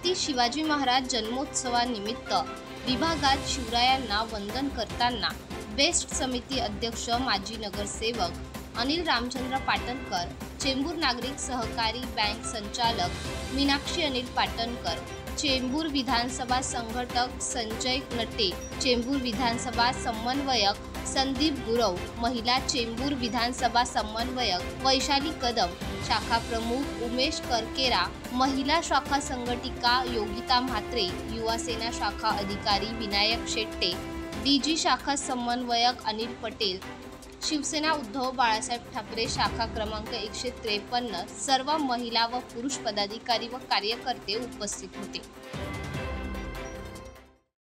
छत्रपती शिवाजी महाराज जन्मोत्सवानिमित्त विभागात शिवरायांना वंदन करताना बेस्ट समिती अध्यक्ष माजी नगरसेवक अनिल रामचंद्र पाटणकर, चेंबूर नागरिक सहकारी बँक संचालक मीनाक्षी अनिल पाटणकर, चेंबूर विधानसभा संघटक संजय नटे, चेंबूर विधानसभा समन्वयक संदीप गुरव, महिला चेंबूर विधानसभा समन्वयक वैशाली कदम, शाखा प्रमुख उमेश करकेरा, महिला शाखा संघटिका योगिता म्हात्रे, युवा सेना शाखा अधिकारी विनायक शेट्टे, डीजी शाखा समन्वयक अनिल पटेल, शिवसेना उद्धव बाळासाहेब ठाकरे शाखा क्रमांक 153 सर्व महिला व पुरुष पदाधिकारी व कार्यकर्ते उपस्थित होते।